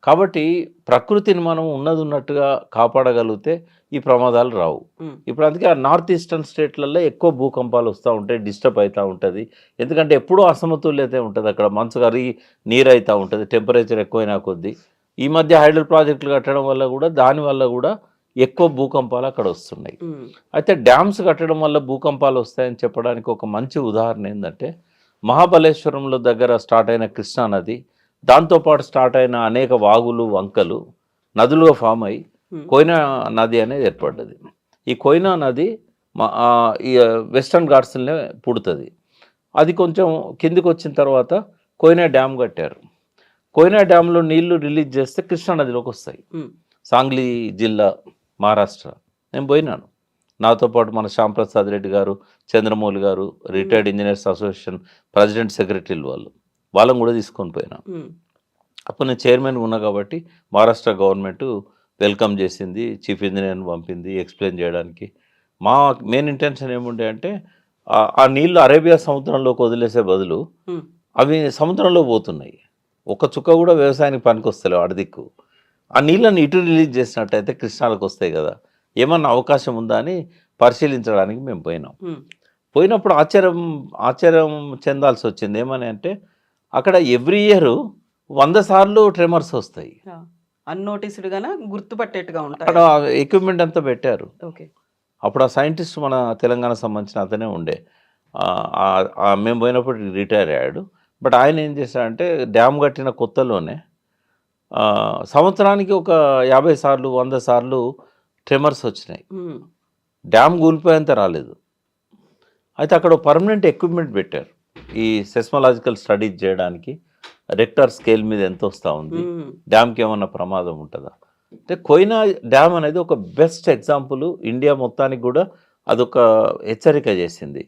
కాబట్టి ప్రకృతిని మనం ఉన్నట్టుగా కాపాడగలిగితే ఈ ప్రమాదాలు రావు. ఇప్పుడు అందుకే ఆ నార్త్ ఈస్టర్న్ స్టేట్లలో ఎక్కువ భూకంపాలు వస్తూ ఉంటాయి, డిస్టర్బ్ అవుతూ ఉంటుంది. ఎందుకంటే ఎప్పుడూ అసమతుల్యత ఉంటుంది అక్కడ, మంచు కరిగి నీరు అవుతూ ఉంటుంది టెంపరేచర్ ఎక్కువైనా కొద్దీ. ఈ మధ్య హైడ్రో ప్రాజెక్టులు కట్టడం వల్ల కూడా దానివల్ల కూడా ఎక్కువ భూకంపాలు అక్కడ వస్తున్నాయి. అయితే డ్యామ్స్ కట్టడం వల్ల భూకంపాలు వస్తాయని చెప్పడానికి ఒక మంచి ఉదాహరణ ఏంటంటే మహాబలేశ్వరంలో దగ్గర స్టార్ట్ అయిన కృష్ణా నది, దాంతోపాటు స్టార్ట్ అయిన అనేక వాగులు వంకలు నదులుగా ఫామ్ అయ్యి కోయినా నది అనేది ఏర్పడ్డది. ఈ కోయినా నది ఈ వెస్టర్న్ ఘాట్స్లోనే పుడుతుంది. అది కొంచెం కిందికి వచ్చిన తర్వాత కోయినా డ్యామ్ కట్టారు. కోయినా డ్యామ్లో నీళ్లు రిలీజ్ చేస్తే కృష్ణా నదిలోకి వస్తాయి. సాంగ్లీ జిల్లా, మహారాష్ట్ర. నేను పోయినాను, నాతో పాటు మన శ్యాంప్రసాద్ రెడ్డి గారు, చంద్రమౌళి గారు, రిటైర్డ్ ఇంజనీర్స్ అసోసియేషన్ ప్రెసిడెంట్ సెక్రటరీలు వాళ్ళని కూడా తీసుకొని పోయినా. అప్పుడు నేను చైర్మన్ ఉన్నా కాబట్టి మహారాష్ట్ర గవర్నమెంట్ వెల్కమ్ చేసింది, చీఫ్ ఇంజనీర్ని పంపింది ఎక్స్ప్లెయిన్ చేయడానికి. మా మెయిన్ ఇంటెన్షన్ ఏముండే అంటే ఆ నీళ్లు అరేబియా సముద్రంలోకి వదిలేసే బదులు అవి సముద్రంలో పోతున్నాయి, ఒక చుక్క కూడా వ్యవసాయానికి పనికి వస్తలేవు అడదిక్కు. ఆ నీళ్ళని ఇటు రిలీజ్ చేసినట్టయితే కృష్ణాలకు వస్తాయి కదా, ఏమన్నా అవకాశం ఉందా అని పరిశీలించడానికి మేము పోయినాం. పోయినప్పుడు ఆశ్చర్యం చెందాల్సి వచ్చింది. ఏమని అంటే అక్కడ ఎవ్రీ ఇయర్ 100 సార్లు ట్రెమర్స్ వస్తాయి. అన్నోటిస్డ్ గానా గుర్తుపట్టేట్టుగా ఉంటాయి. అక్కడ ఎక్విప్మెంట్ అంతా పెట్టారు. ఓకే. అప్పుడు ఆ సైంటిస్ట్ మన తెలంగాణ సంబంధించిన అతనే ఉండే, మేము పోయినప్పుడు రిటైర్ అయ్యాడు. బట్ ఆయన ఏం చేశాడంటే డ్యామ్ కట్టిన కొత్తలోనే సంవత్సరానికి ఒక 50 సార్లు 100 సార్లు ట్రెమర్స్ వచ్చినాయి. డ్యామ్ కూలిపోయేంత రాలేదు. అయితే అక్కడ పర్మనెంట్ ఎక్విప్మెంట్ పెట్టారు ఈ సెస్మలాజికల్ స్టడీస్ చేయడానికి. రెక్టర్ స్కేల్ మీద ఎంత వస్తూ ఉంది, డ్యామ్కి ఏమన్నా ప్రమాదం ఉంటుందా అంటే. కోయినా డ్యామ్ అనేది ఒక బెస్ట్ ఎగ్జాంపుల్ ఇండియా మొత్తానికి కూడా అదొక హెచ్చరిక చేసింది.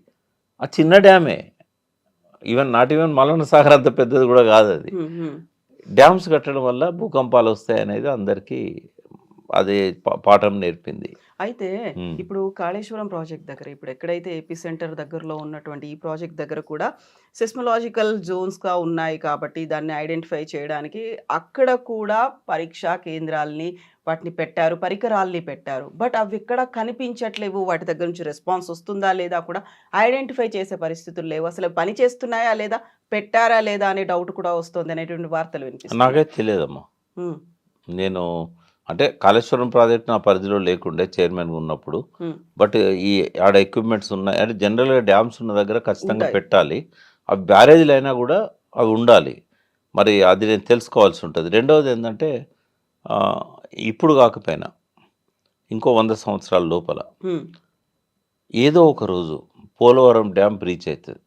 ఆ చిన్న డ్యామే, నాట్ ఈవెన్ మల్లన్న సాగర్ అంత పెద్దది కూడా కాదు అది. డ్యామ్స్ కట్టడం వల్ల భూకంపాలు వస్తాయి అనేది అందరికీ అదే పాఠం నేర్పింది. అయితే ఇప్పుడు కాళేశ్వరం ప్రాజెక్ట్ దగ్గర, ఇప్పుడు ఎక్కడైతే ఏపీ సెంటర్ దగ్గరలో ఉన్నటువంటి ఈ ప్రాజెక్ట్ దగ్గర కూడా సెస్మలాజికల్ జోన్స్గా ఉన్నాయి కాబట్టి దాన్ని ఐడెంటిఫై చేయడానికి అక్కడ కూడా పరీక్షా కేంద్రాలని వాటిని పెట్టారు, పరికరాల్ని పెట్టారు. బట్ అవి ఎక్కడ కనిపించట్లేవు, వాటి దగ్గర నుంచి రెస్పాన్స్ వస్తుందా లేదా కూడా ఐడెంటిఫై చేసే పరిస్థితులు లేవు. అసలు పని చేస్తున్నాయా లేదా, పెట్టారా లేదా అనే డౌట్ కూడా వస్తుంది అనేటువంటి వార్తలు వినిపిస్తున్నాయి. నాకైతే తెలియదమ్మా. నేను అంటే కాళేశ్వరం ప్రాజెక్ట్ నా పరిధిలో లేకుండే చైర్మన్గా ఉన్నప్పుడు. బట్ ఈ ఆడ ఎక్విప్మెంట్స్ ఉన్నాయి అంటే జనరల్గా డ్యామ్స్ ఉన్న దగ్గర ఖచ్చితంగా పెట్టాలి. అవి బ్యారేజీలు అయినా కూడా అవి ఉండాలి. మరి అది నేను తెలుసుకోవాల్సి ఉంటుంది. రెండవది ఏంటంటే ఇప్పుడు కాకపోయినా ఇంకో 100 సంవత్సరాల లోపల ఏదో ఒక రోజు పోలవరం డ్యామ్ బ్రీచ్ అవుతుంది.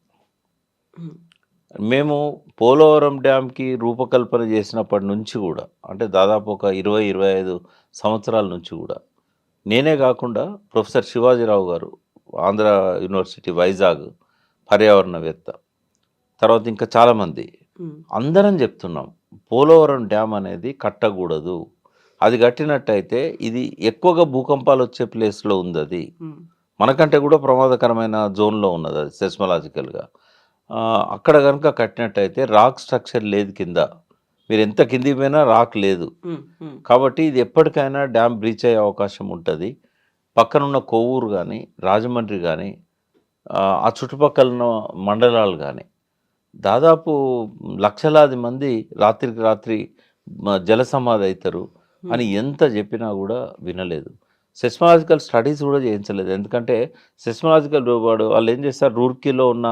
మేము పోలవరం డ్యామ్కి రూపకల్పన చేసినప్పటి నుంచి కూడా, అంటే దాదాపు ఒక 20-25 సంవత్సరాల నుంచి కూడా, నేనే కాకుండా ప్రొఫెసర్ శివాజీరావు గారు ఆంధ్ర యూనివర్సిటీ వైజాగ్ పర్యావరణవేత్త, తర్వాత ఇంకా చాలామంది అందరం చెప్తున్నాం పోలవరం డ్యామ్ అనేది కట్టకూడదు. అది కట్టినట్టయితే ఇది ఎక్కువగా భూకంపాలు వచ్చే ప్లేస్లో ఉంది, అది మనకంటే కూడా ప్రమాదకరమైన జోన్లో ఉన్నది అది సెస్మలాజికల్గా. అక్కడ కనుక కట్టినట్టయితే రాక్ స్ట్రక్చర్ లేదు కింద, మీరు ఎంత కిందికి పోయినా రాక్ లేదు. కాబట్టి ఇది ఎప్పటికైనా డ్యామ్ బ్రీచ్ అయ్యే అవకాశం ఉంటుంది. పక్కనున్న కొవ్వూరు కానీ రాజమండ్రి కానీ ఆ చుట్టుపక్కల ఉన్న మండలాలు కానీ దాదాపు లక్షలాది మంది రాత్రికి రాత్రి జల సమాధి అవుతారు అని ఎంత చెప్పినా కూడా వినలేదు. సెస్మలాజికల్ స్టడీస్ కూడా చేయించలేదు. ఎందుకంటే సెస్మలాజికల్ వాళ్ళు ఏం చేస్తారు, రూర్కీలో ఉన్న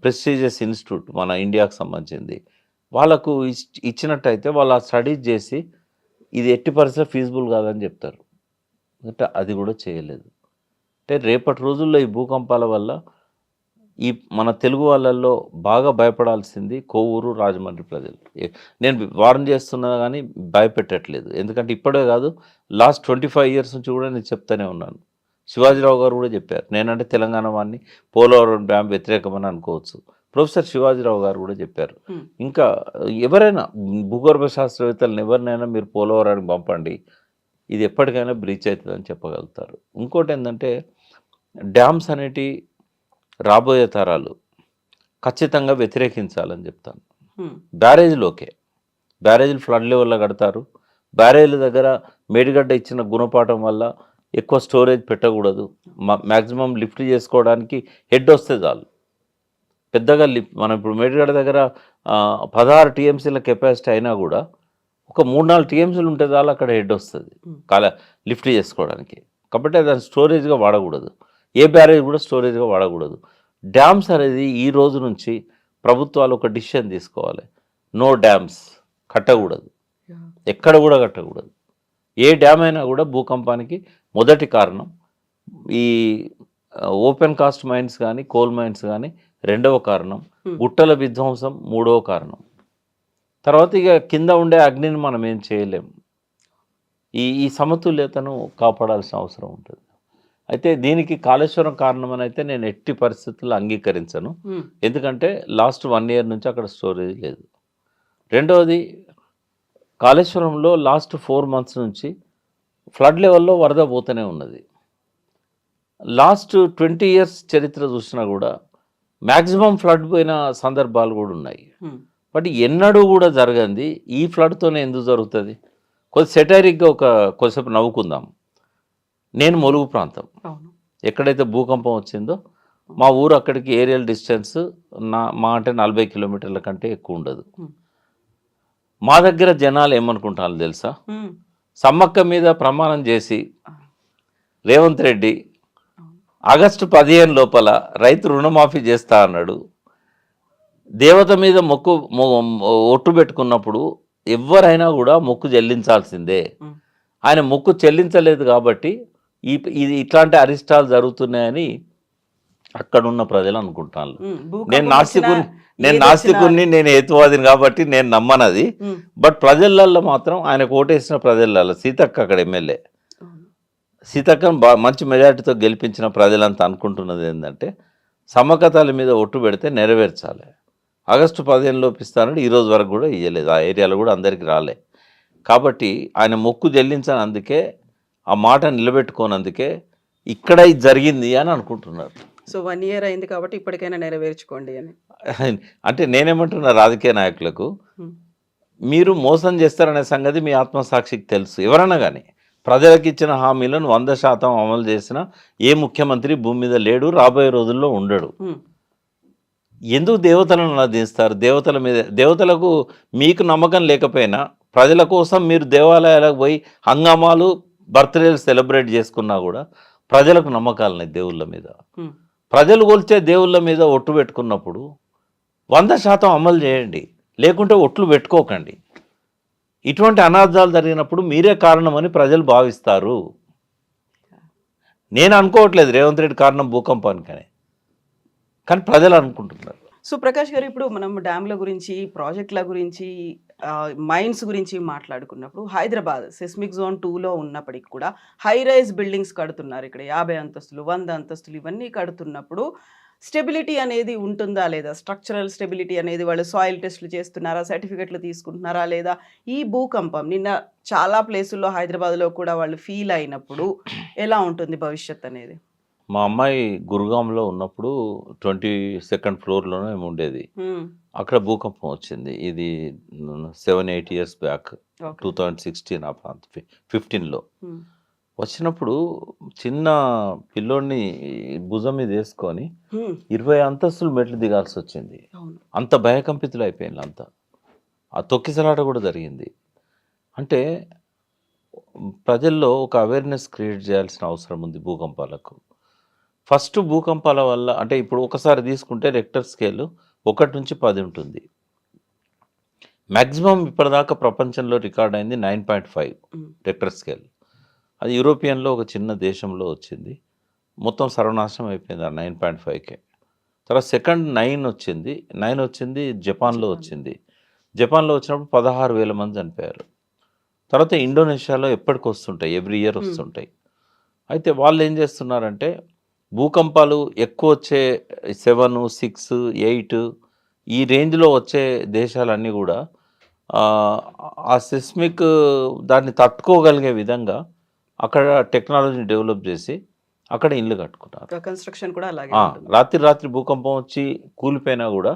ప్రెస్టీజియస్ ఇన్స్టిట్యూట్ మన ఇండియాకు సంబంధించింది, వాళ్ళకు ఇచ్చినట్టయితే వాళ్ళు ఆ స్టడీస్ చేసి ఇది ఎట్టి పరిస్థితి ఫీజిబుల్ కాదని చెప్తారు. అంటే అది కూడా చేయలేదు. అంటే రేపటి రోజుల్లో ఈ భూకంపాల వల్ల ఈ మన తెలుగు వాళ్ళల్లో బాగా భయపడాల్సింది కోవూరు రాజమండ్రి ప్రజలు. నేను వార్న్ చేస్తున్నా కానీ భయపెట్టట్లేదు. ఎందుకంటే ఇప్పుడే కాదు, లాస్ట్ 25 ఇయర్స్ నుంచి కూడా నేను చెప్తానే ఉన్నాను. శివాజీరావు గారు కూడా చెప్పారు. నేనంటే తెలంగాణ వాడిని, పోలవరం డ్యామ్ వ్యతిరేకమని అనుకోవచ్చు. ప్రొఫెసర్ శివాజీరావు గారు కూడా చెప్పారు. ఇంకా ఎవరైనా భూగర్భ శాస్త్రవేత్తలను ఎవరినైనా మీరు పోలవరానికి పంపండి, ఇది ఎప్పటికైనా బ్రీచ్ అవుతుందని చెప్పగలుగుతారు. ఇంకోటి ఏంటంటే డ్యామ్స్ అనేటి రాబోయే తరాలు ఖచ్చితంగా వ్యతిరేకించాలని చెప్తాను. బ్యారేజ్లు ఓకే, బ్యారేజ్లు ఫ్లడ్ లెవెల్లో కడతారు. బ్యారేజ్ల దగ్గర మేడిగడ్డ ఇచ్చిన గుణపాఠం వల్ల ఎక్కువ స్టోరేజ్ పెట్టకూడదు. మ్యాక్సిమం లిఫ్ట్ చేసుకోవడానికి హెడ్ వస్తే చాలు. పెద్దగా మనం ఇప్పుడు మేడిగడ్డ దగ్గర 16 టీఎంసీల కెపాసిటీ అయినా కూడా ఒక 3-4 టీఎంసీలు ఉంటే చాలు అక్కడ హెడ్ వస్తుంది లిఫ్ట్ చేసుకోవడానికి. కాబట్టి దాన్ని స్టోరేజ్గా వాడకూడదు. ఏ బ్యారేజ్ కూడా స్టోరేజ్గా వాడకూడదు. డ్యామ్స్ అనేది ఈ రోజు నుంచి ప్రభుత్వాలు ఒక డిసిషన్ తీసుకోవాలి. నో డ్యామ్స్ కట్టకూడదు, ఎక్కడ కూడా కట్టకూడదు. ఏ డ్యామ్ అయినా కూడా భూకంపానికి మొదటి కారణం ఈ ఓపెన్ కాస్ట్ మైన్స్ కానీ కోల్ మైన్స్ కానీ రెండవ కారణం, గుట్టల విధ్వంసం మూడవ కారణం. తర్వాత ఇక కింద ఉండే అగ్నిని మనం ఏం చేయలేం. ఈ సమతుల్యతను కాపాడాల్సిన అవసరం ఉంటుంది. అయితే దీనికి కాళేశ్వరం కారణమని అయితే నేను ఎట్టి పరిస్థితుల్లో అంగీకరించను. ఎందుకంటే లాస్ట్ 1 ఇయర్ నుంచి అక్కడ స్టోరేజ్ లేదు. రెండవది, కాళేశ్వరంలో లాస్ట్ 4 మంత్స్ నుంచి ఫ్లడ్ లెవెల్లో వరద పోతూనే ఉన్నది. లాస్ట్ 20 ఇయర్స్ చరిత్ర చూసినా కూడా మ్యాక్సిమం ఫ్లడ్ పోయిన సందర్భాలు కూడా ఉన్నాయి. బట్ ఎన్నడూ కూడా జరగంది ఈ ఫ్లడ్తోనే ఎందుకు జరుగుతుంది? కొద్ది సెటైరిక్గా కొద్దిసేపు నవ్వుకుందాం. నేను ములుగు ప్రాంతం, ఎక్కడైతే భూకంపం వచ్చిందో మా ఊరు అక్కడికి ఏరియల్ డిస్టెన్స్ మా అంటే 40 కిలోమీటర్ల కంటే ఎక్కువ ఉండదు. మా దగ్గర జనాలు ఏమనుకుంటారు తెలుసా? సమ్మక్క మీద ప్రమాణం చేసి రేవంత్ రెడ్డి ఆగస్టు 15 లోపల రైతు రుణమాఫీ చేస్తా అన్నాడు. దేవత మీద ఒట్టు పెట్టుకున్నప్పుడు ఎవరైనా కూడా మొక్కు చెల్లించాల్సిందే. ఆయన మొక్కు చెల్లించలేదు కాబట్టి ఇది ఇట్లాంటి అరిష్టాలు జరుగుతున్నాయని అక్కడున్న ప్రజలు అనుకుంటాను. నేను నాస్తికుని నేను హేతువాదిని కాబట్టి నేను నమ్మనది. బట్ ప్రజలల్లో మాత్రం ఆయన ఓటేసిన ప్రజలలో సీతక్క అక్కడ ఎమ్మెల్యే సీతక్కను మంచి మెజారిటీతో గెలిపించిన ప్రజలంతా అనుకుంటున్నది ఏంటంటే సమకతాల మీద ఒట్టు పెడితే నెరవేర్చాలి. ఆగస్టు 15 లోపు ఇస్తానంటే ఈరోజు వరకు కూడా ఇవ్వలేదు. ఆ ఏరియాలో కూడా అందరికీ రాలే. కాబట్టి ఆయన మొక్కు చెల్లించనందుకే, ఆ మాట నిలబెట్టుకోనందుకే ఇక్కడ ఇది జరిగింది అని అనుకుంటున్నారు. సో 1 ఇయర్ అయింది కాబట్టి ఇప్పటికైనా నెరవేర్చుకోండి అని. అంటే నేనేమంటున్నా రాజకీయ నాయకులకు, మీరు మోసం చేస్తారనే సంగతి మీ ఆత్మసాక్షికి తెలుసు. ఎవరన్నా కానీ ప్రజలకు ఇచ్చిన హామీలను 100% అమలు చేసిన ఏ ముఖ్యమంత్రి భూమి మీద లేడు, రాబోయే రోజుల్లో ఉండడు. ఎందుకు దేవతలను అలా దిస్తారు? దేవతలకు మీకు నమ్మకం లేకపోయినా ప్రజల కోసం మీరు దేవాలయాలకు పోయి హంగామాలు, బర్త్డేలు సెలబ్రేట్ చేసుకున్నా కూడా ప్రజలకు నమ్మకాలున్నాయి దేవుళ్ళ మీద. ప్రజలు కొలిచే దేవుళ్ళ మీద ఒట్టు పెట్టుకున్నప్పుడు 100% అమలు చేయండి, లేకుంటే ఒట్లు పెట్టుకోకండి. ఇటువంటి అనార్థాలు జరిగినప్పుడు మీరే కారణమని ప్రజలు భావిస్తారు. నేను అనుకోవట్లేదు రేవంత్ రెడ్డి కారణం భూకంపానికనే, కానీ ప్రజలు అనుకుంటున్నారు. సో ప్రకాష్ గారు, ఇప్పుడు మనం డ్యామ్ల గురించి, ప్రాజెక్టుల గురించి, మైన్స్ గురించి మాట్లాడుకున్నప్పుడు హైదరాబాద్ సెస్మిక్ జోన్ 2లో ఉన్నప్పటికి కూడా హై రైజ్ బిల్డింగ్స్ కడుతున్నారు. ఇక్కడ 50 అంతస్తులు, 100 అంతస్తులు ఇవన్నీ కడుతున్నప్పుడు స్టెబిలిటీ అనేది ఉంటుందా లేదా? స్ట్రక్చరల్ స్టెబిలిటీ అనేది వాళ్ళు సాయిల్ టెస్ట్లు చేస్తున్నారా, సర్టిఫికెట్లు తీసుకుంటున్నారా లేదా? ఈ భూకంపం నిన్న చాలా ప్లేసుల్లో హైదరాబాద్లో కూడా వాళ్ళు ఫీల్ అయినప్పుడు ఎలా ఉంటుంది భవిష్యత్ అనేది? మా అమ్మాయి గురుగాంలో ఉన్నప్పుడు 22nd ఫ్లోర్లోనే మేము ఉండేది. అక్కడ భూకంపం వచ్చింది. ఇది 7-8 ఇయర్స్ బ్యాక్, 2016 ఆ ప్రాంతం 15లో వచ్చినప్పుడు చిన్న పిల్లోడిని భుజం మీద వేసుకొని 20 అంతస్తులు మెట్లు దిగాల్సి వచ్చింది. అంత భయకంపితులు అయిపోయింది. అంతా ఆ తొక్కిసలాట కూడా జరిగింది. అంటే ప్రజల్లో ఒక అవేర్నెస్ క్రియేట్ చేయాల్సిన అవసరం ఉంది భూకంపాలకు. ఫస్ట్ భూకంపాల వల్ల అంటే ఇప్పుడు ఒకసారి తీసుకుంటే రెక్టర్ స్కేల్ 1 నుంచి 10 ఉంటుంది. మ్యాక్సిమం ఇప్పటిదాకా ప్రపంచంలో రికార్డ్ అయింది 9.5 రెక్టర్ స్కేల్. అది యూరోపియన్లో ఒక చిన్న దేశంలో వచ్చింది. మొత్తం సర్వనాశనం అయిపోయింది ఆ 9.5కే. తర్వాత సెకండ్ 9 వచ్చింది. 9 వచ్చింది జపాన్లో వచ్చింది. జపాన్లో వచ్చినప్పుడు 16,000 మంది చనిపోయారు. తర్వాత ఇండోనేషియాలో ఎప్పటికి వస్తుంటాయి, ఎవ్రీ ఇయర్ వస్తుంటాయి. అయితే వాళ్ళు ఏం చేస్తున్నారంటే భూకంపాలు ఎక్కువ వచ్చే 7, 6, 8 ఈ రేంజ్లో వచ్చే దేశాలన్నీ కూడా ఆ సిస్మిక్ దాన్ని తట్టుకోగలిగే విధంగా అక్కడ టెక్నాలజీని డెవలప్ చేసి అక్కడ ఇల్లు కట్టుకున్నారు. కన్స్ట్రక్షన్ కూడా అలాగే రాత్రి భూకంపం వచ్చి కూలిపోయినా కూడా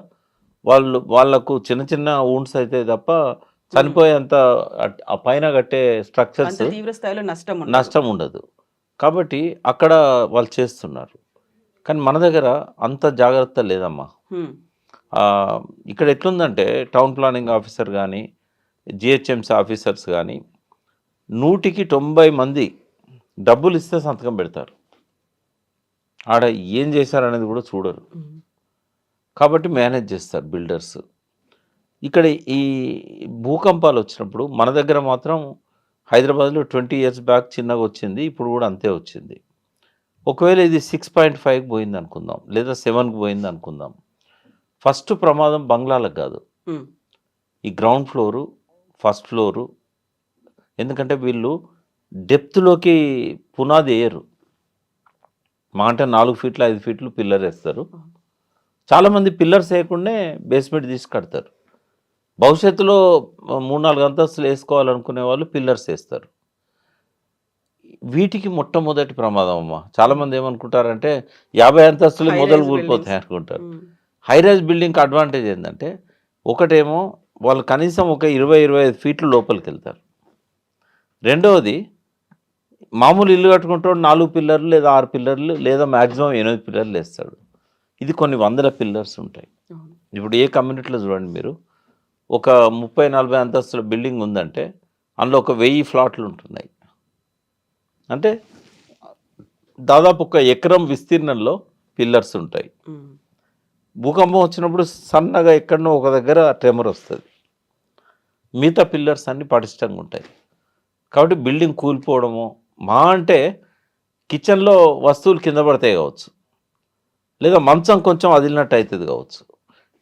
వాళ్ళకు చిన్న చిన్న ఊండ్స్ అయితే తప్ప చనిపోయేంత ఆ పైన కట్టే స్ట్రక్చర్స్ తీవ్ర స్థాయిలో నష్టం ఉండదు. కాబట్టి అక్కడ వాళ్ళు చేస్తున్నారు. కానీ మన దగ్గర అంత జాగ్రత్త లేదమ్మా. ఇక్కడ ఎట్లుందంటే టౌన్ ప్లానింగ్ ఆఫీసర్ కానీ జిహెచ్ఎంసీ ఆఫీసర్స్ కానీ 100కి 90 మంది డబ్బులు ఇస్తే సంతకం పెడతారు, ఆడ ఏం చేశారనేది కూడా చూడరు. కాబట్టి మేనేజ్ చేస్తారు బిల్డర్స్. ఇక్కడ ఈ భూకంపాలు వచ్చినప్పుడు మన దగ్గర మాత్రం హైదరాబాద్లో 20 years బ్యాక్ చిన్నగా వచ్చింది, ఇప్పుడు కూడా అంతే వచ్చింది. ఒకవేళ ఇది 6.5కి పోయింది అనుకుందాం, లేదా 7కి పోయింది అనుకుందాం. ఫస్ట్ ప్రమాదం బంగ్లాలకు కాదు, ఈ గ్రౌండ్ ఫ్లోరు, ఫస్ట్ ఫ్లోరు. ఎందుకంటే వీళ్ళు డెప్త్లోకి పునాది వేయరు. మా అంటే 4 feet 5 feet పిల్లర్ వేస్తారు. చాలామంది పిల్లర్స్ వేయకుండానే బేస్మెంట్ తీసి కడతారు. భవిష్యత్తులో 3-4 అంతస్తులు వేసుకోవాలనుకునే వాళ్ళు పిల్లర్స్ వేస్తారు. వీటికి మొట్టమొదటి ప్రమాదం అమ్మ. చాలామంది ఏమనుకుంటారంటే 50 అంతస్తులు మొదలు కూలిపోతాయి అనుకుంటారు. హైరైజ్ బిల్డింగ్కి అడ్వాంటేజ్ ఏంటంటే ఒకటేమో వాళ్ళు కనీసం ఒక 20-25 feet లోపలికి వెళ్తారు. రెండవది మామూలు ఇల్లు కట్టుకుంటాడు 4 పిల్లర్లు లేదా 6 పిల్లర్లు లేదా మ్యాక్సిమం 8 పిల్లర్లు వేస్తాడు. ఇది కొన్ని వందల పిల్లర్స్ ఉంటాయి. ఇప్పుడు ఏ కమ్యూనిటీలో చూడండి మీరు, ఒక 30-40 అంతస్తుల బిల్డింగ్ ఉందంటే అందులో ఒక 1000 ఫ్లాట్లు ఉంటున్నాయి. అంటే దాదాపు ఒక ఎకరం విస్తీర్ణంలో పిల్లర్స్ ఉంటాయి. భూకంపం వచ్చినప్పుడు సన్నగా ఎక్కడనో ఒక దగ్గర ట్రెమర్ వస్తుంది, మిగతా పిల్లర్స్ అన్నీ పటిష్టంగా ఉంటాయి. కాబట్టి బిల్డింగ్ కూలిపోవడము మా అంటే కిచెన్లో వస్తువులు కింద పడతాయి కావచ్చు, లేదా మంచం కొంచెం అదిలినట్టు అవుతుంది కావచ్చు,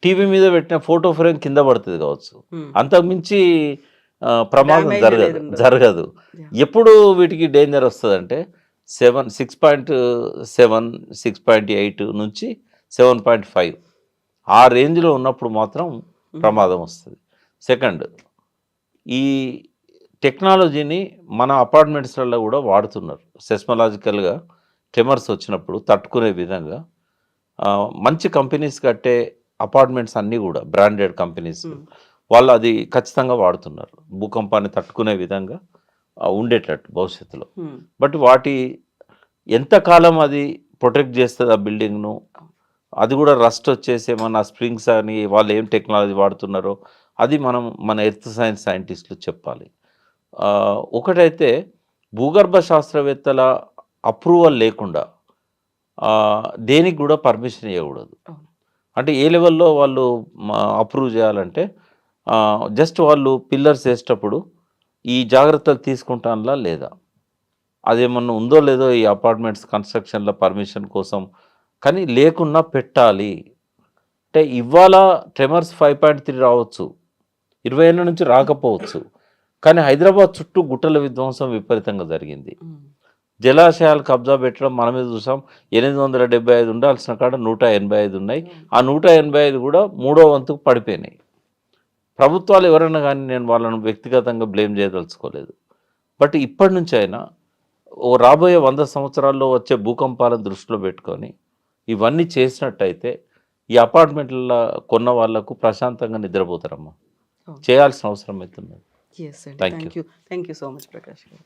టీవీ మీద పెట్టిన ఫోటో ఫ్రేమ్ కింద పడుతుంది కావచ్చు, అంతకుమించి ప్రమాదం జరగదు. ఎప్పుడు వీటికి డేంజర్ వస్తుందంటే 6.7, 6.8 నుంచి 7.5 ఆ రేంజ్లో ఉన్నప్పుడు మాత్రం ప్రమాదం వస్తుంది. సెకండ్, ఈ టెక్నాలజీని మన అపార్ట్మెంట్స్లలో కూడా వాడుతున్నారు. సెస్మలాజికల్గా ట్రెమర్స్ వచ్చినప్పుడు తట్టుకునే విధంగా మంచి కంపెనీస్ కట్టే అపార్ట్మెంట్స్ అన్నీ కూడా బ్రాండెడ్ కంపెనీస్ వాళ్ళు అది ఖచ్చితంగా వాడుతున్నారు, భూకంపాన్ని తట్టుకునే విధంగా ఉండేటట్టు భవిష్యత్తులో. బట్ వాటి ఎంతకాలం అది ప్రొటెక్ట్ చేస్తుంది ఆ బిల్డింగ్ను, అది కూడా రస్ట్ వచ్చేసి ఏమన్నా స్ప్రింగ్స్ అని వాళ్ళు ఏం టెక్నాలజీ వాడుతున్నారో అది మన ఎర్త్ సైన్స్ సైంటిస్టులు చెప్పాలి. ఒకటైతే భూగర్భ శాస్త్రవేత్తల అప్రూవల్ లేకుండా దేనికి కూడా పర్మిషన్ ఇవ్వకూడదు. అంటే ఏ లెవెల్లో వాళ్ళు అప్రూవ్ చేయాలంటే జస్ట్ వాళ్ళు పిల్లర్స్ వేసేటప్పుడు ఈ జాగ్రత్తలు తీసుకుంటానులా లేదా, అదేమన్నా ఉందో లేదో ఈ అపార్ట్మెంట్స్ కన్స్ట్రక్షన్ల పర్మిషన్ కోసం, కానీ లేకున్నా పెట్టాలి. అంటే ఇవాళ ట్రెమర్స్ 5.3 రావచ్చు, 20 ఏళ్ళ నుంచి రాకపోవచ్చు, కానీ హైదరాబాద్ చుట్టూ గుట్టల విధ్వంసం విపరీతంగా జరిగింది. జలాశయాలు కబ్జా పెట్టడం మనమే చూసాం. 875 ఉండాల్సిన కాడ 185 ఉన్నాయి. ఆ 185 కూడా 3వ వంతుకు పడిపోయినాయి. ప్రభుత్వాలు ఎవరైనా కానీ నేను వాళ్ళను వ్యక్తిగతంగా బ్లేమ్ చేయదలుచుకోలేదు. బట్ ఇప్పటి నుంచి అయినా రాబోయే 100 సంవత్సరాల్లో వచ్చే భూకంపాలను దృష్టిలో పెట్టుకొని ఇవన్నీ చేసినట్టయితే ఈ అపార్ట్మెంట్ల కొన్న వాళ్లకు ప్రశాంతంగా నిద్రపోతారమ్మా. చేయాల్సిన అవసరం అవుతుంది. Thank you so much Prakash గారు.